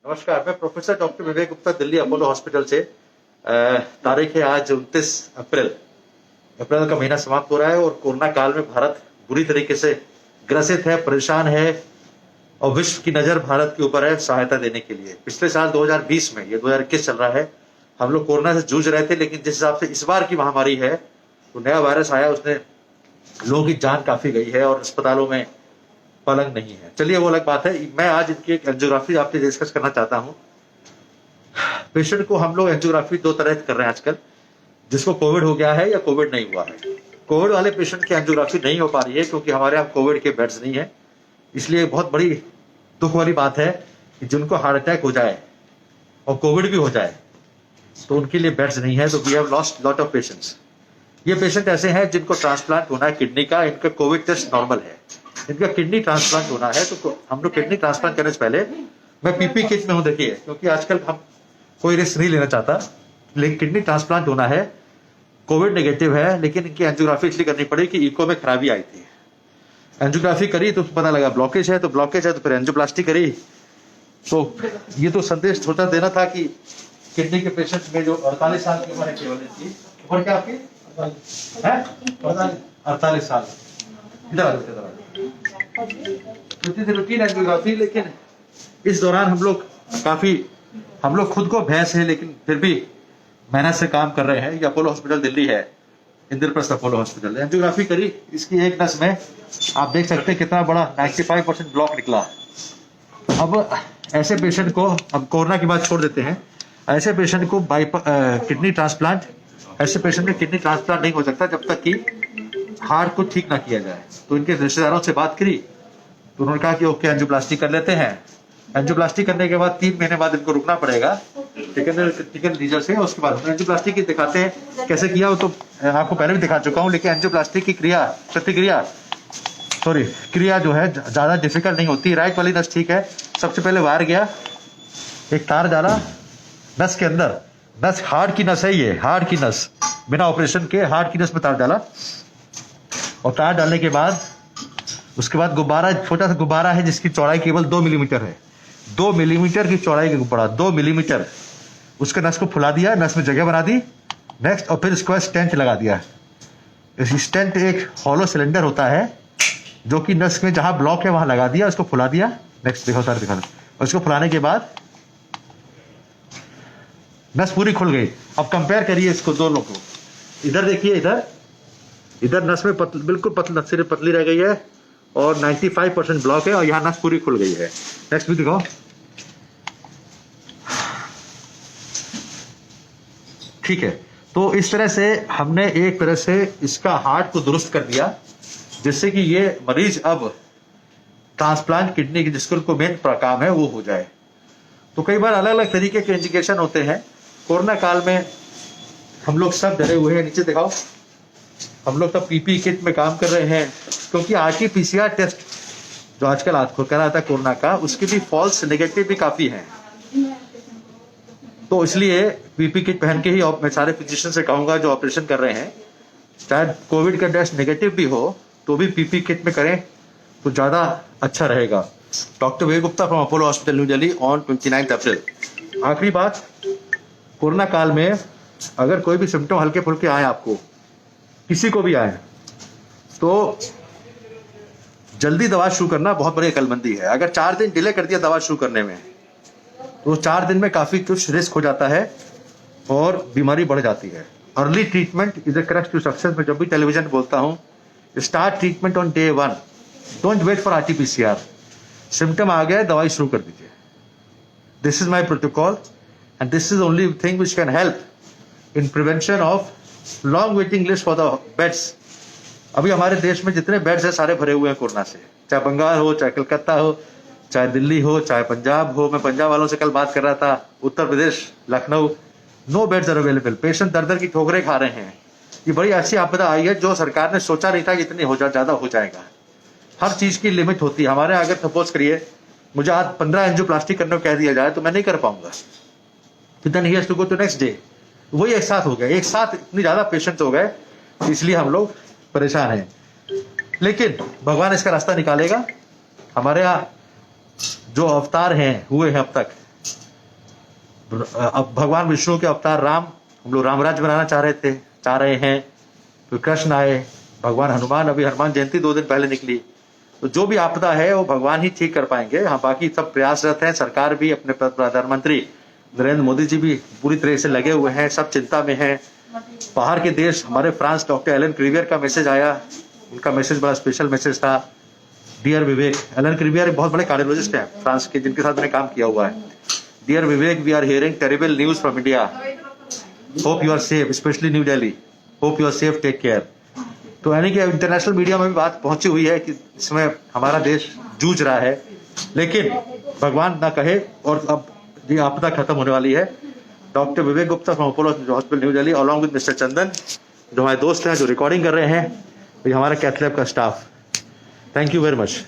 नमस्कार, मैं professor doctor Vivek Gupta Delhi Apollo hospital से। तारीख है आज 29 अप्रैल। अप्रैल का महीना समाप्त हो रहा है और कोरोना काल में भारत बुरी तरीके से ग्रसित है, परेशान है और विश्व की नजर भारत के ऊपर है सहायता देने के लिए। पिछले साल 2020 में, ये 2021 चल रहा है, हम लोग कोरोना से जूझ रहे थे, लेकिन जिस हिसाब से इस बार की महामारी है, तो नया वायरस आया, उसने लोगों की जान काफी गई है और अस्पतालों में पलंग नहीं है। चलिए वो अलग बात है। मैं आज इनकी एक एंजियोग्राफी आपसे डिस्कस करना चाहता हूँ। पेशेंट को हम लोग एंजियोग्राफी दो तरह कर रहे हैं आजकल, जिसको कोविड हो गया है या कोविड नहीं हुआ है। कोविड वाले पेशेंट की एंजियोग्राफी नहीं हो पा रही है क्योंकि हमारे यहाँ कोविड के बेड्स नहीं है। इसलिए बहुत बड़ी दुख वाली बात है कि जिनको हार्ट अटैक हो जाए और कोविड भी हो जाए तो उनके लिए बेड्स नहीं है। तो we have lost lot of patients. ये पेशेंट ऐसे हैं जिनको ट्रांसप्लांट होना है किडनी का, इनका कोविड टेस्ट नॉर्मल है, इनका किडनी ट्रांसप्लांट होना है। तो हम लोग किडनी ट्रांसप्लांट करने से पहले, मैं पीपी किट में हूं, देखिए, क्योंकि आजकल हम कोई रिस्क नहीं लेना चाहता, लेकिन किडनी ट्रांसप्लांट होना है, कोविड नेगेटिव है, लेकिन इनकी एंजियोग्राफी इसलिए करनी पड़ी कि इको में खराबी आई थी। एंजियोग्राफी करी तो पता लगा ब्लॉकेज है, तो ब्लॉकेज है तो फिर एंजियोप्लास्टी करी। तो ये तो संदेश छोटा देना था कि किडनी के पेशेंट में जो 48 साल की उम्र है, केवल इनकी उम्र क्या आपकी है 48 साल, इधर रूटीन एंजियोग्राफी। लेकिन इस दौरान हम लोग खुद को भैंस है, लेकिन फिर भी मेहनत से काम कर रहे हैं। ये अपोलो हॉस्पिटल दिल्ली है, इंद्रप्रस्थ अपोलो हॉस्पिटल। एंजियोग्राफी करी, इसकी एक नस में आप देख सकते हैं कितना बड़ा 95% ब्लॉक निकला। अब ऐसे पेशेंट को, अब कोरोना की बात छोड़ देते हैं, ऐसे पेशेंट को किडनी ट्रांसप्लांट, ऐसे पेशेंट में किडनी ट्रांसप्लांट नहीं हो सकता जब तक कि हार्ट को ठीक ना किया जाए। तो इनके रिश्तेदारों से बात करी तो उन्होंने कहा कि ओके एंजियोप्लास्टी कर लेते हैं। एंजियोप्लास्टी करने के बाद 3 महीने बाद इनको रुकना पड़ेगा टिकन लीजर से। उसके बाद एंजियोप्लास्टी की दिखाते हैं कैसे किया, वो तो आपको पहले भी दिखा चुका हूँ। लेकिन एंजियोप्लास्टी की क्रिया जो है ज्यादा डिफिकल्ट नहीं होती। राइट वाली नस ठीक है। सबसे पहले वायर गया, एक तार डाला नस के अंदर, नस हार्ट की नस है, ये हार्ट की नस, बिना ऑपरेशन के हार्ट की नस में तार डाला। और तार डालने के बाद उसके बाद गुब्बारा, छोटा सा गुब्बारा है जिसकी चौड़ाई केवल 2 मिलीमीटर है, 2 मिलीमीटर की चौड़ाई का गुब्बारा, 2 मिलीमीटर। उसके नस को फुला दिया, नस में जगह बना दी। नेक्स्ट, और फिर उसके बाद स्टेंट लगा दिया। स्टेंट एक हॉलो सिलेंडर होता है जो कि नस में जहां ब्लॉक है वहां लगा दिया, उसको फुला दिया। नेक्स्ट देखो सर, दिखा, उसको फुलाने के बाद नस पूरी खुल गई। अब कंपेयर करिए इसको दोनों को। इधर देखिए, इधर नस में बिल्कुल नस सिर्फ पतली रह गई है और 95% ब्लॉक है, और यहाँ नस पूरी खुल गई है। नेक्स्ट भी दिखाओ। ठीक है। तो इस तरह से हमने एक तरह से इसका हार्ट को दुरुस्त कर दिया, जिससे कि ये मरीज अब ट्रांसप्लांट किडनी की, जिसको मेन काम है, वो हो जाए। तो कई बार अलग अलग तरीके के इंडिकेशन होते हैं। कोरोना काल में हम लोग सब डरे हुए हैं। नीचे दिखाओ। हम लोग सब पीपी किट में काम कर रहे हैं, क्योंकि RT-PCR टेस्ट जो आजकल आपको कह रहा था कोरोना का, उसके भी फॉल्स नेगेटिव भी काफी हैं। तो इसलिए पीपी किट पहन के ही मैं सारे फिजिशियन से कहूंगा जो ऑपरेशन कर रहे हैं, चाहे कोविड का टेस्ट नेगेटिव भी हो तो भी पीपी किट में करें तो ज्यादा अच्छा रहेगा। Doctor Vivek Gupta from Apollo hospital New Delhi on 29 अप्रैल। आखिरी बात, कोरोना काल में अगर कोई भी सिम्टम हल्के फुल्के आए, आपको किसी को भी आए, तो जल्दी दवा शुरू करना बहुत बड़ी अकलमंदी है। अगर 4 दिन डिले कर दिया दवा शुरू करने में, तो 4 दिन में काफी कुछ रिस्क हो जाता है और बीमारी बढ़ जाती है। Early treatment is the crux to success. मैं जब भी टेलीविजन बोलता हूँ, start treatment on day 1, don't wait for RT-PCR। Symptom आ गया, दवाई शुरू कर दीजिए। This is my protocol and this is only thing which can help in prevention of long waiting list for the beds. अभी हमारे देश में जितने बेड्स हैं सारे भरे हुए हैं कोरोना से, चाहे बंगाल हो, चाहे कलकत्ता हो, चाहे दिल्ली हो, चाहे पंजाब हो। मैं पंजाब वालों से कल बात कर रहा था, Uttar Pradesh, Lucknow, no beds are available. Patient दर दर की ठोकरें खा रहे हैं। ये बड़ी ऐसी आपदा आई है जो सरकार ने सोचा नहीं था कि इतनी ज्यादा हो जाएगा। हर चीज की लिमिट होती है। हमारे अगर सपोज करिए मुझे आज 15 एंजियोप्लास्टी करने को कह दिया जाए तो मैं नहीं कर पाऊंगा, तो then he has to go to next day. वही एक साथ हो गया, एक साथ इतनी ज्यादा पेशेंट्स हो गए, इसलिए हम लोग परेशान हैं। लेकिन भगवान इसका रास्ता निकालेगा। हमारे यहाँ जो अवतार हैं हुए हैं अब तक, अब भगवान विष्णु के अवतार राम, हम लोग रामराज्य बनाना चाह रहे हैं, फिर कृष्ण आए, भगवान हनुमान, अभी हनुमान जयंती 2 दिन पहले निकली। तो जो भी आपदा है वो भगवान ही ठीक कर पाएंगे। हाँ, बाकी सब प्रयासरत हैं, सरकार भी, अपने प्रधानमंत्री नरेंद्र मोदी जी भी पूरी तरह से लगे हुए हैं, सब चिंता में हैं। बाहर के देश, हमारे फ्रांस डॉक्टर एलन क्रीवियर का मैसेज आया, उनका मैसेज बड़ा स्पेशल मैसेज था। डियर विवेक, एलन क्रीवियर बहुत बड़े कार्डियोलॉजिस्ट हैं फ्रांस के, जिनके साथ मैंने काम किया हुआ है। Dear Vivek, we are hearing terrible news from India, hope you are safe, specially New Delhi, hope you are safe, take care. तो यानी कि इंटरनेशनल मीडिया में भी बात पहुंची हुई है कि इसमें हमारा देश जूझ रहा है, लेकिन भगवान ना कहे और अब ये आपदा खत्म होने वाली है। Doctor Vivek Gupta from Apollo hospital New Delhi along with mister Chandan, जो हमारे दोस्त हैं, जो रिकॉर्डिंग कर रहे हैं, ये हमारा कैथ लैब का staff. Thank you very much.